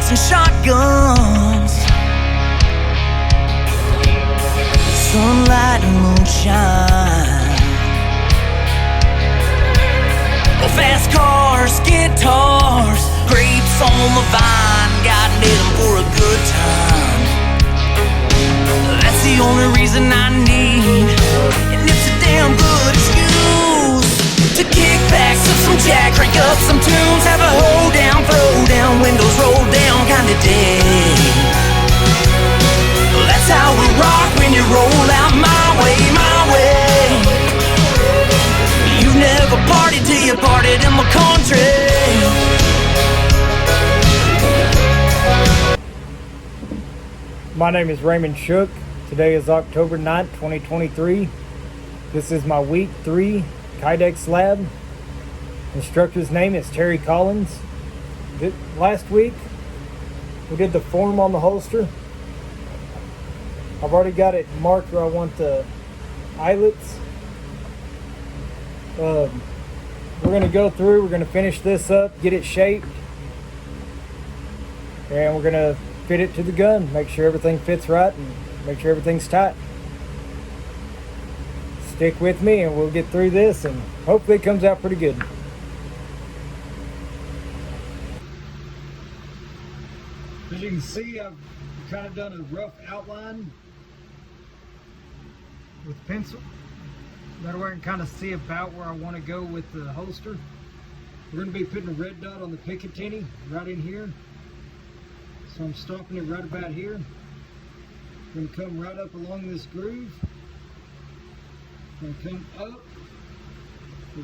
pistols and shotguns, sunlight and moonshine, fast cars, guitars, grapes on the vine, got them for a good time. That's the only reason I need, and it's a damn good excuse to kick back, slip some jack, crank up some tunes, have a hold down, throw down, windows roll down kind of day. That's how we rock when you roll out my way, my way. You never partied till you partied in my country. My name is Raymond Shook. Today is October 9th, 2023. This is my week 3 Kydex Lab. Instructor's name is Terry Collins. Last week, we did the form on the holster. I've already got it marked where I want the eyelets. We're going to go through, we're going to finish this up, get it shaped, and we're going to fit it to the gun, make sure everything fits right and make sure everything's tight. Stick with me and we'll get through this and hopefully it comes out pretty good. As you can see, I've kind of done a rough outline with pencil. That way I can kind of see about where I want to go with the holster. We're going to be putting a red dot on the Picatinny right in here. So I'm stopping it right about here. I'm going to come right up along this groove. I'm going to come up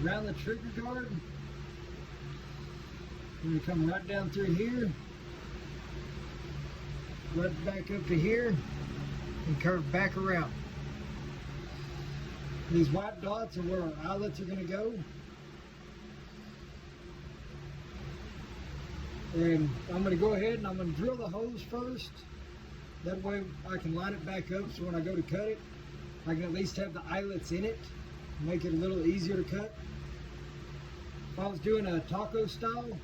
around the trigger guard. I'm going to come right down through here, right back up to here, and curve back around. These white dots are where our eyelets are going to go. And I'm going to go ahead and I'm going to drill the hose first. That way I can line it back up so when I go to cut it, I can at least have the eyelets in it, make it a little easier to cut. If I was doing a taco style,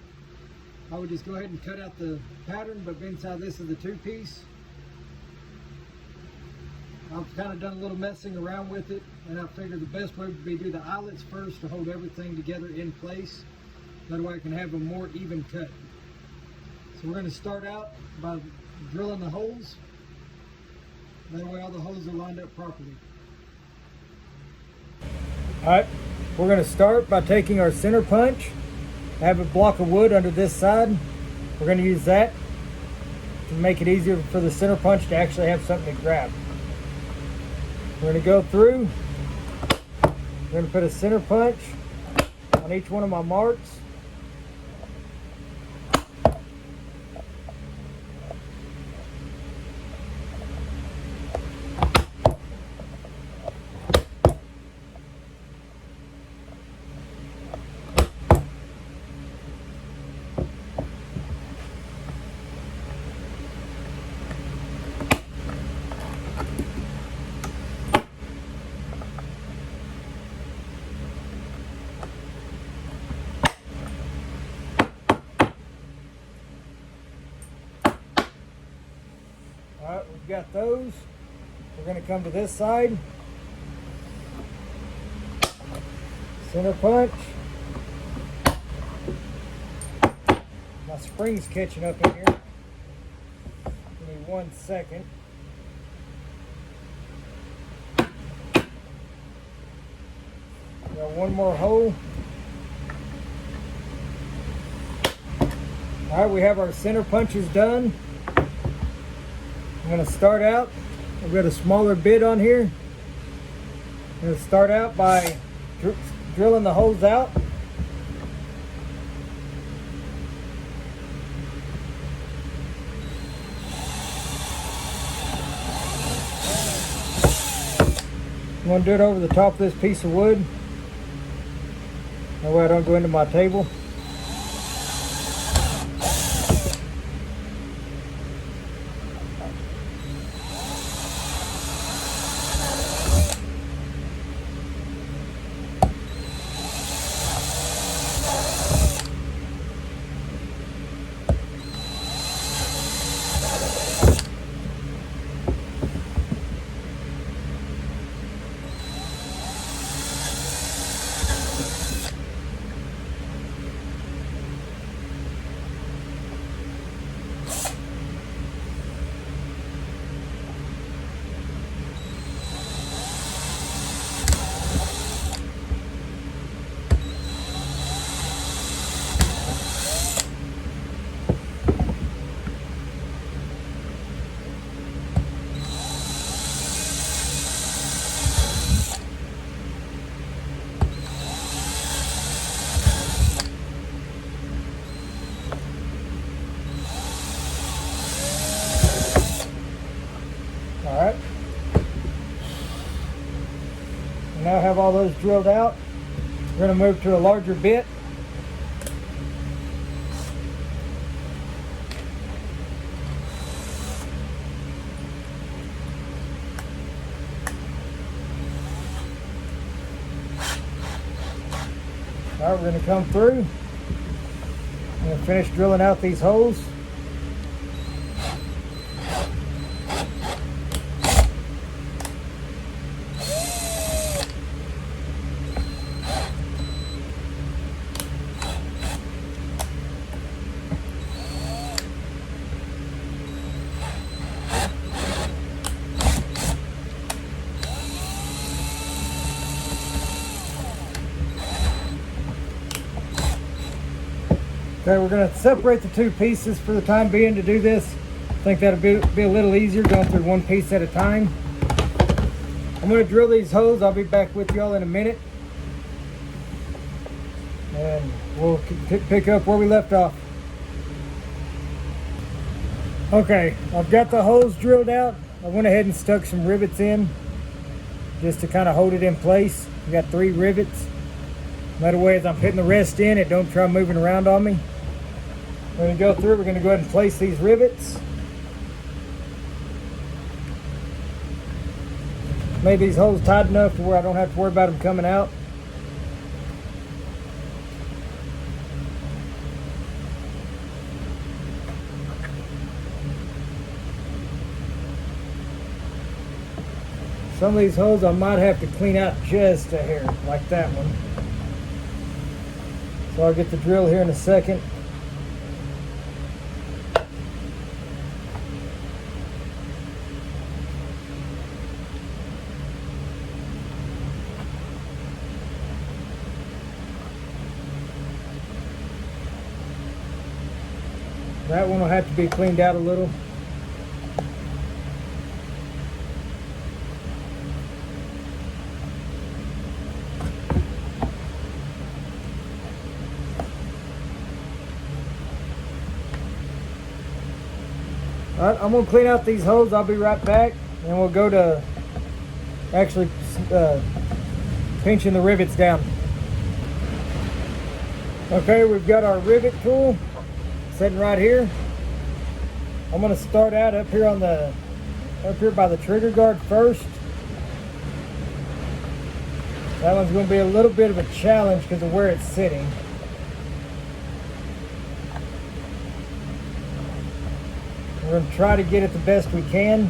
I would just go ahead and cut out the pattern, but being how this is the 2-piece, I've kind of done a little messing around with it, and I figured the best way would be to do the eyelets first to hold everything together in place. That way I can have a more even cut. So we're going to start out by drilling the holes. That way all the holes are lined up properly. Alright, we're going to start by taking our center punch. I have a block of wood under this side. We're going to use that to make it easier for the center punch to actually have something to grab. We're going to go through. We're going to put a center punch on each one of my marks. Alright, we've got those. We're going to come to this side. Center punch. My spring's catching up in here. Give me 1 second. Got one more hole. Alright, we have our center punches done. I'm going to start out, I've got a smaller bit on here. I'm going to start out by drilling the holes out. I'm going to do it over the top of this piece of wood. That way I don't go into my table. all those drilled out. We're going to move to a larger bit. All right, we're going to come through. I'm going to finish drilling out these holes. Okay, we're going to separate the two pieces for the time being to do this. I think that'll be a little easier going through one piece at a time. I'm going to drill these holes. I'll be back with y'all in a minute. And we'll pick up where we left off. Okay, I've got the holes drilled out. I went ahead and stuck some rivets in just to kind of hold it in place. We got 3 rivets. That way, as I'm putting the rest in, it don't try moving around on me. We're going to go through. We're going to go ahead and place these rivets. Made these holes tight enough to where I don't have to worry about them coming out. Some of these holes I might have to clean out just a hair, like that one. So I'll get the drill here in a second. That one will have to be cleaned out a little. All right, I'm gonna clean out these holes. I'll be right back, and we'll go to actually pinching the rivets down. Okay, we've got our rivet tool sitting right here. I'm gonna start out up here by the trigger guard first. That one's gonna be a little bit of a challenge because of where it's sitting. We're going to try to get it the best we can.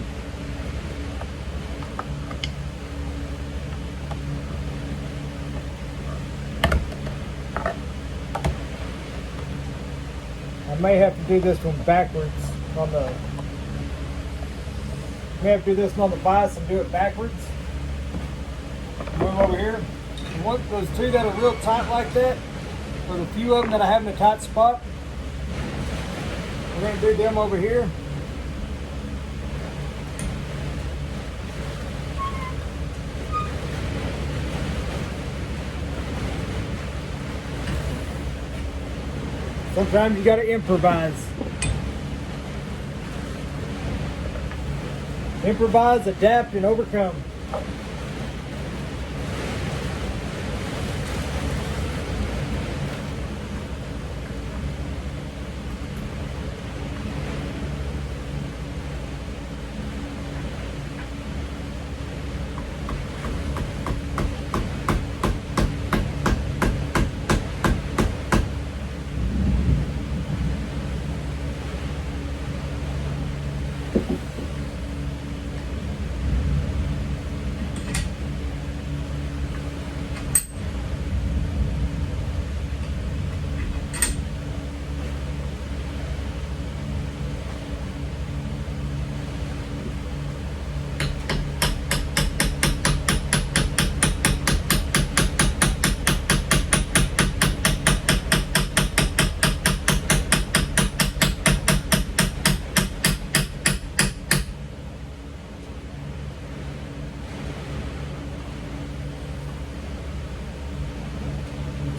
I may have to do this one backwards on the... May have to do this one on the bias and do it backwards. Move over here. And what, those 2 that are real tight like that, there's a few of them that I have in a tight spot. We're going to do them over here. Sometimes you got to improvise. Improvise, adapt, and overcome.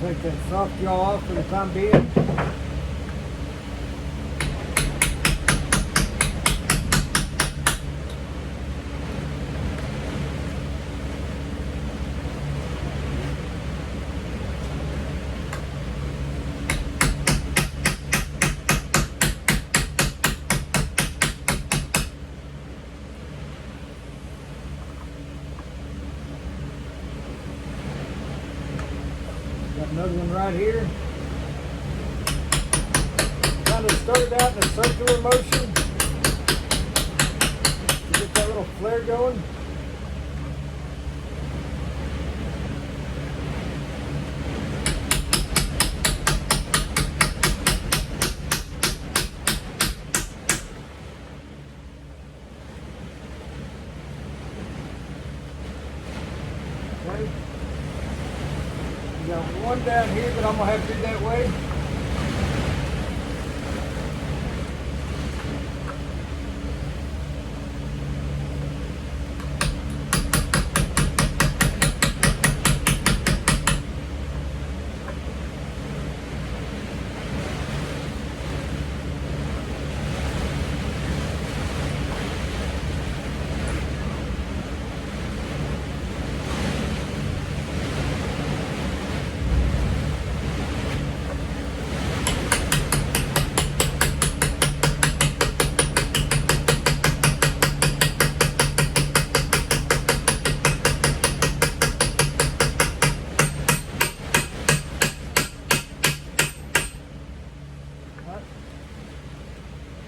Take that soft jaw off for the time being. one right here. Kind of started out in a circular motion to get that little flare going. Okay. We got one down here, but I'm gonna have to do that way.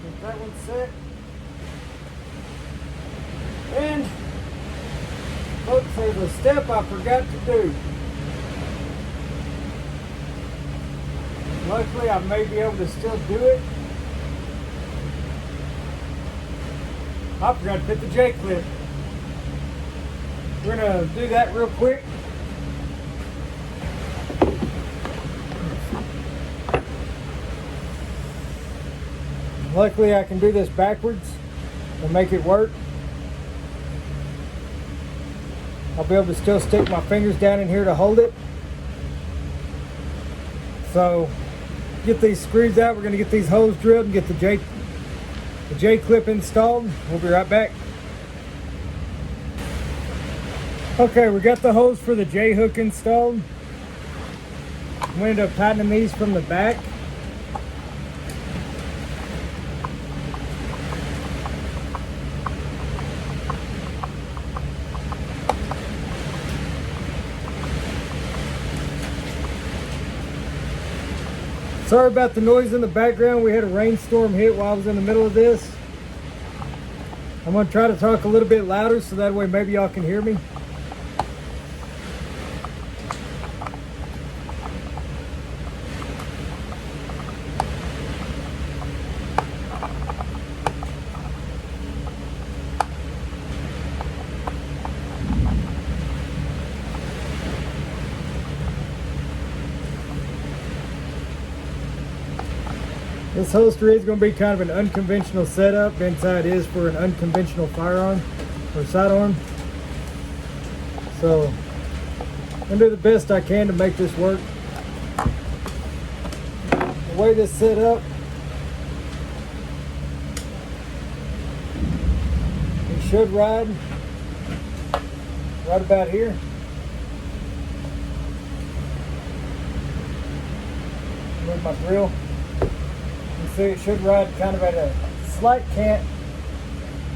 Get that one set. And folks, there's a step I forgot to do. Luckily, I may be able to still do it. I forgot to fit the J-clip. We're gonna do that real quick. Luckily, I can do this backwards and make it work. I'll be able to still stick my fingers down in here to hold it. So, get these screws out. We're going to get these holes drilled and get the J-clip installed. We'll be right back. Okay, we got the hose for the J-hook installed. We ended up tightening these from the back. Sorry about the noise in the background. We had a rainstorm hit while I was in the middle of this. I'm going to try to talk a little bit louder so that way maybe y'all can hear me. This holster is going to be kind of an unconventional setup. Inside is for an unconventional firearm or sidearm. So I'm going to do the best I can to make this work. The way this is set up, it should ride right about here. Move my drill. See, it should ride kind of at a slight cant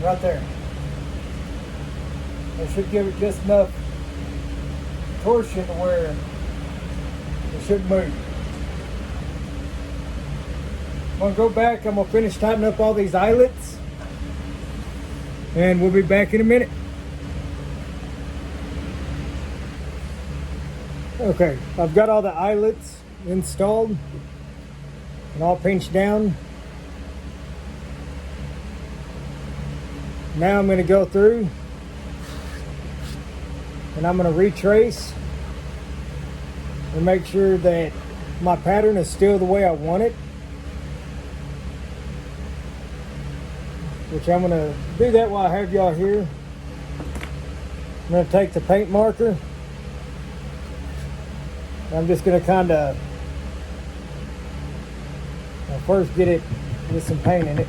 right there. It should give it just enough torsion to where it shouldn't move. I'm going to go back. I'm going to finish tightening up all these eyelets. And we'll be back in a minute. Okay, I've got all the eyelets installed and all pinched down. Now I'm going to go through and I'm going to retrace and make sure that my pattern is still the way I want it, which I'm going to do that while I have y'all here. I'm going to take the paint marker. I'm just going to kind of first get some paint in it.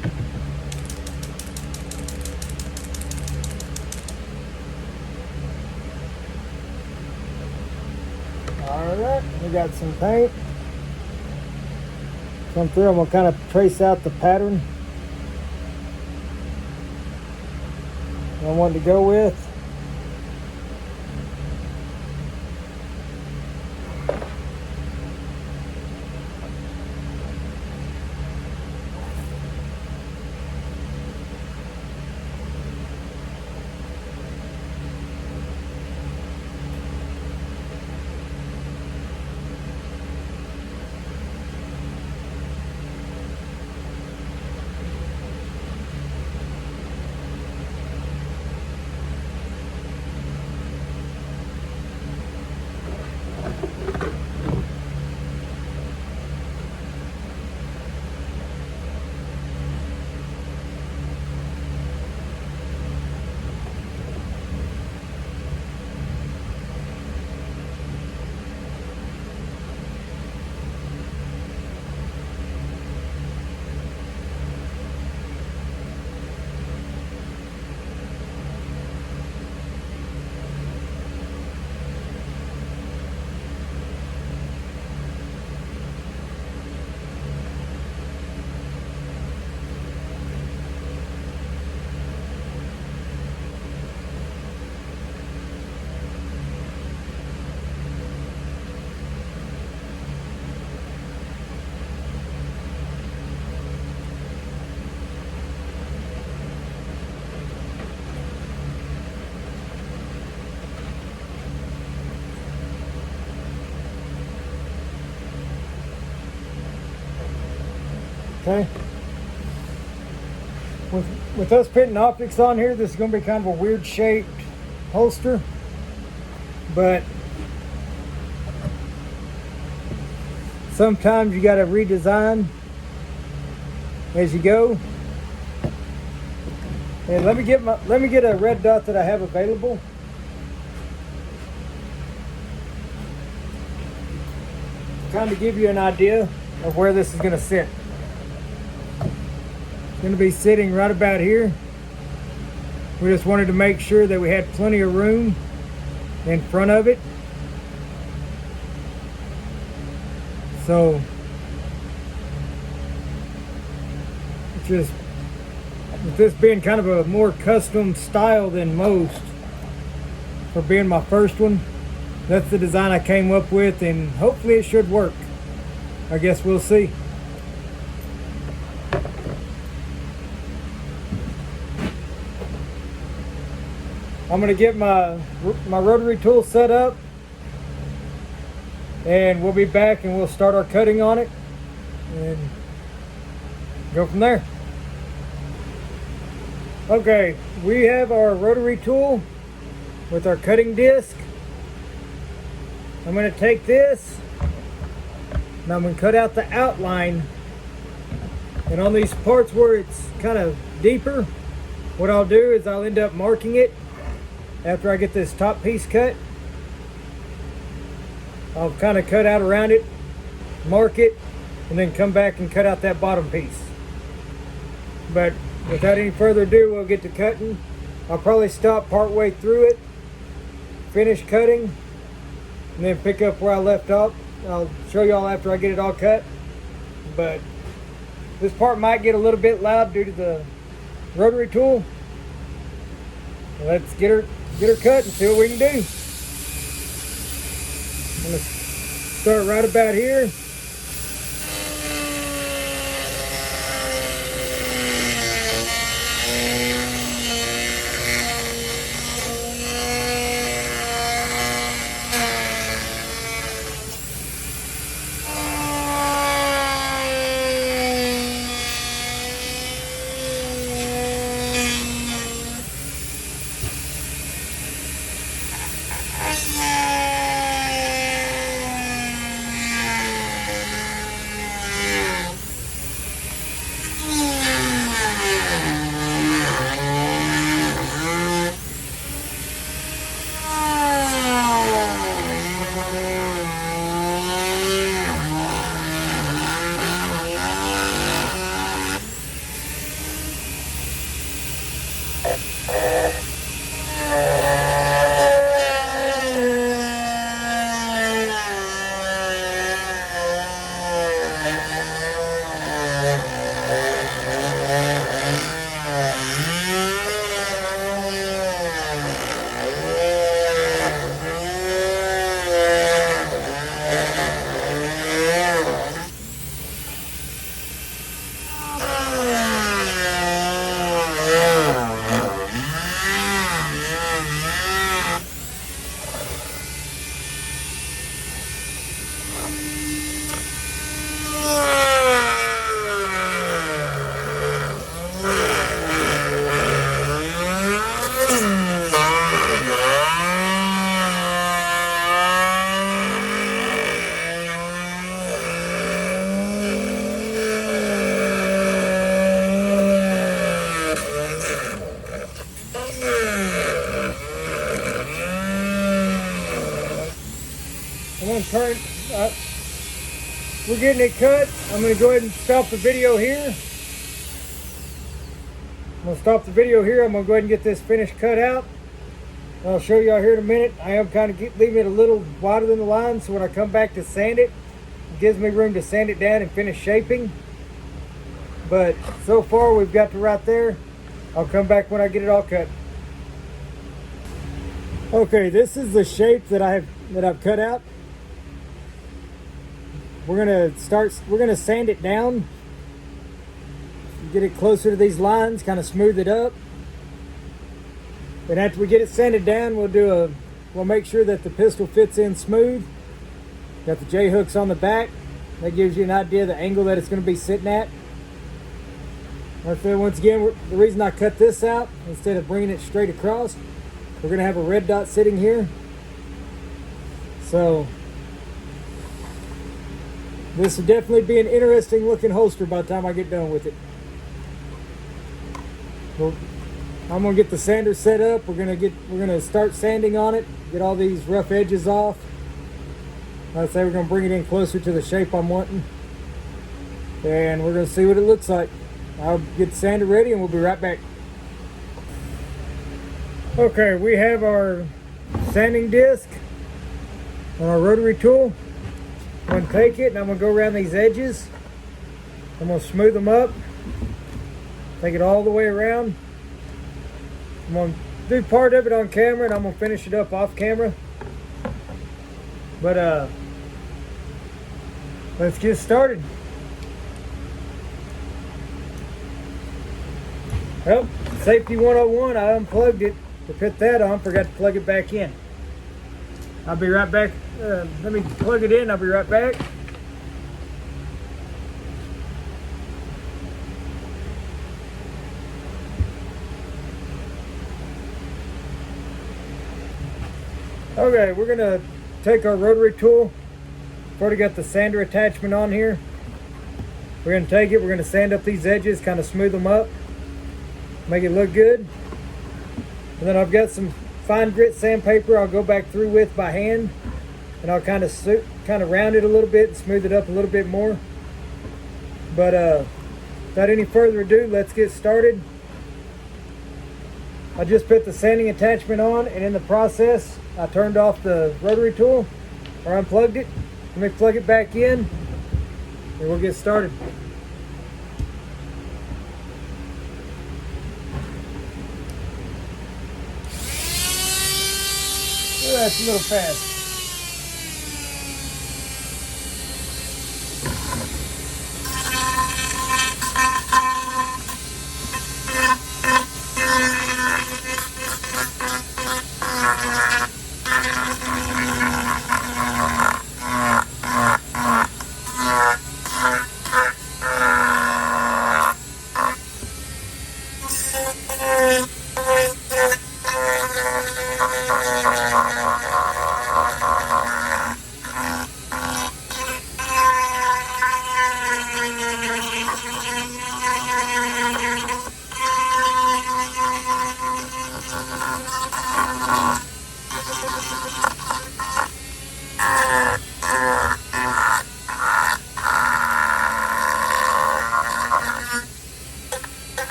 Alright, we got some paint. Come through, I'm going to kind of trace out the pattern I want to go with. Okay. With us putting optics on here, this is going to be kind of a weird shaped holster, but sometimes you got to redesign as you go. And let me get a red dot that I have available. Kind of give you an idea of where this is going to sit. It's going to be sitting right about here. We just wanted to make sure that we had plenty of room in front of it. So it's just, with this being kind of a more custom style than most, for being my first one, that's the design I came up with, and hopefully it should work. I guess we'll see. I'm gonna get my rotary tool set up, and we'll be back and we'll start our cutting on it and go from there. Okay, we have our rotary tool with our cutting disc. I'm going to take this and I'm going to cut out the outline, and on these parts where it's kind of deeper, what I'll do is I'll end up marking it after I get this top piece cut. I'll kind of cut out around it, mark it, and then come back and cut out that bottom piece. But without any further ado, we'll get to cutting. I'll probably stop partway through it, finish cutting, and then pick up where I left off. I'll show y'all after I get it all cut. But this part might get a little bit loud due to the rotary tool. Let's get her cut and see what we can do. I'm gonna start right about here. We're getting it cut. I'm going to go ahead and stop the video here. I'm going to stop the video here. I'm going to go ahead and get this finished cut out. I'll show y'all here in a minute. I am kind of leaving it a little wider than the line, so when I come back to sand it, it gives me room to sand it down and finish shaping. But so far we've got to right there. I'll come back when I get it all cut. Okay, this is the shape that I've cut out. We're gonna sand it down, get it closer to these lines, kind of smooth it up. And after we get it sanded down, we'll make sure that the pistol fits in smooth. Got the J hooks on the back. That gives you an idea of the angle that it's going to be sitting at. Like I said, once again, the reason I cut this out instead of bringing it straight across, we're going to have a red dot sitting here. So this will definitely be an interesting looking holster by the time I get done with it. Well, I'm gonna get the sander set up. We're gonna start sanding on it, get all these rough edges off. Like I say, we're gonna bring it in closer to the shape I'm wanting, and we're gonna see what it looks like. I'll get the sander ready and we'll be right back. Okay, we have our sanding disc on our rotary tool. I'm gonna take it and I'm gonna go around these edges. I'm gonna smooth them up. Take it all the way around. I'm gonna do part of it on camera and I'm gonna finish it up off camera. But let's get started. Well, safety 101, I unplugged it to put that on, forgot to plug it back in. I'll be right back. Let me plug it in, I'll be right back. Okay, we're gonna take our rotary tool. I've already got the sander attachment on here. We're gonna take it, we're gonna sand up these edges, kind of smooth them up, make it look good. And then I've got some fine grit sandpaper I'll go back through with by hand, and I'll kind of round it a little bit and smooth it up a little bit more. But without any further ado, let's get started. I just put the sanding attachment on, and in the process I turned off the rotary tool, or unplugged it. Let me plug it back in and we'll get started. Oh, that's a little fast.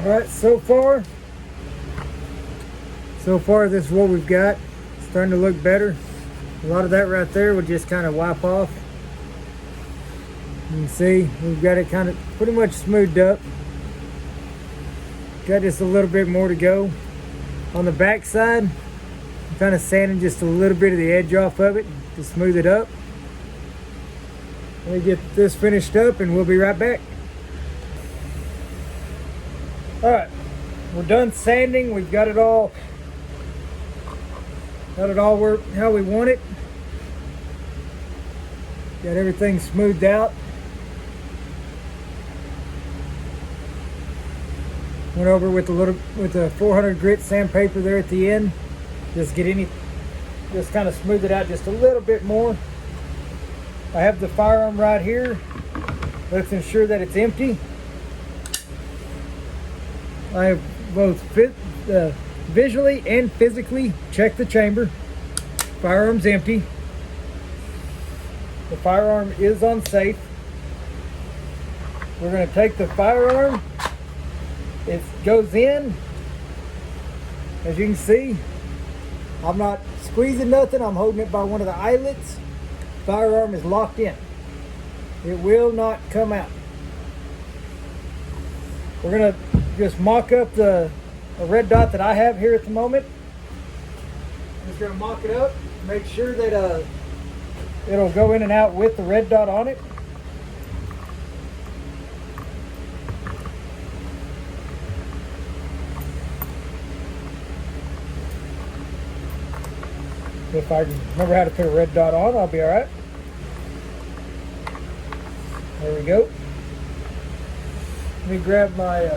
Alright, so far this is what we've got. It's starting to look better. A lot of that right there will just kind of wipe off. You can see we've got it kind of pretty much smoothed up. Got just a little bit more to go. On the back side, I'm kind of sanding just a little bit of the edge off of it to smooth it up. Let me get this finished up and we'll be right back. Alright, we're done sanding. We've got it all work how we want it. Got everything smoothed out. Went over with the 400 grit sandpaper there at the end. Just kind of smooth it out just a little bit more. I have the firearm right here. Let's ensure that it's empty. I have both visually and physically checked the chamber. Firearm's empty. The firearm is unsafe. We're going to take the firearm. It goes in. As you can see, I'm not squeezing nothing. I'm holding it by one of the eyelets. Firearm is locked in. It will not come out. We're going to just mock up a red dot that I have here at the moment. I'm just going to mock it up, make sure that it'll go in and out with the red dot on it. If I can remember how to put a red dot on, I'll be all right. There we go. Let me grab my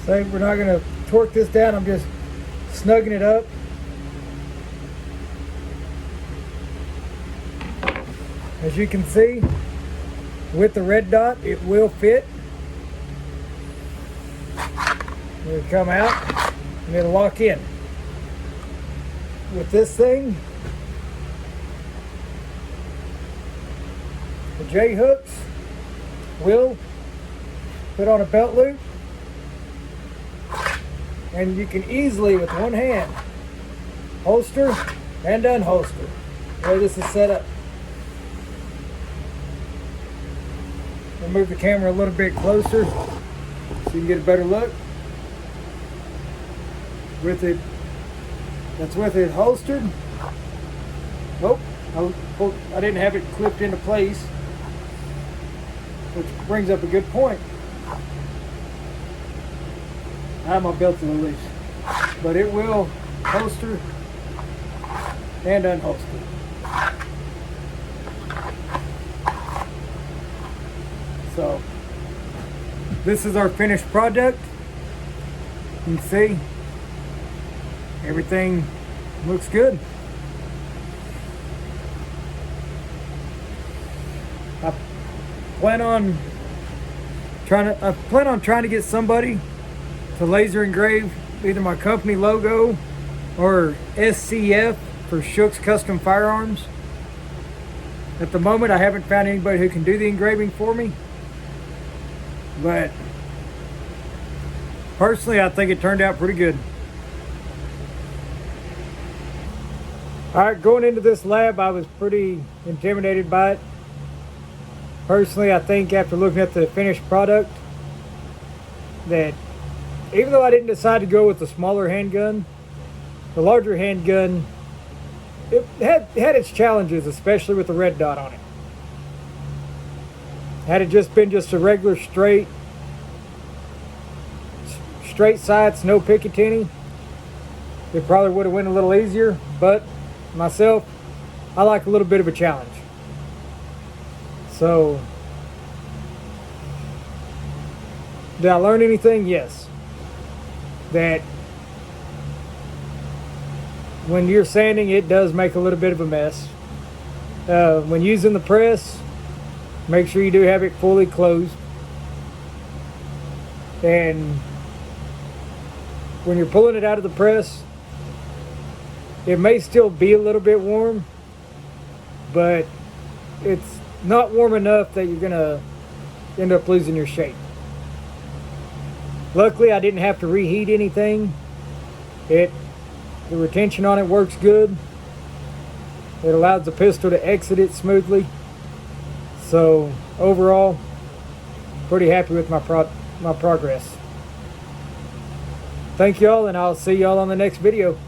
so we're not going to torque this down. I'm just snugging it up. As you can see, with the red dot, it will fit. It'll come out and it'll lock in. With this thing, the J hooks will put on a belt loop, and you can easily, with one hand, holster and unholster the way this is set up. I'll move the camera a little bit closer so you can get a better look. with it. That's with it holstered. Oh, I didn't have it clipped into place, which brings up a good point. My belt's a little loose, but it will holster and unholster. So this is our finished product. You can see everything looks good. I plan on trying to get somebody to laser engrave either my company logo or SCF for Shook's Custom Firearms. At the moment, I haven't found anybody who can do the engraving for me, but personally, I think it turned out pretty good. All right, going into this lab, I was pretty intimidated by it. Personally, I think after looking at the finished product, that even though I didn't decide to go with the smaller handgun, the larger handgun, it had its challenges, especially with the red dot on it. Had it just been just a regular straight sights, no Picatinny, it probably would have went a little easier. But myself, I like a little bit of a challenge. So, did I learn anything? Yes. That when you're sanding, it does make a little bit of a mess. When using the press, make sure you do have it fully closed. And when you're pulling it out of the press, it may still be a little bit warm, but it's not warm enough that you're gonna end up losing your shape. Luckily, I didn't have to reheat anything. The retention on it works good. It allows the pistol to exit it smoothly. So overall, pretty happy with my progress. Thank y'all, and I'll see y'all on the next video.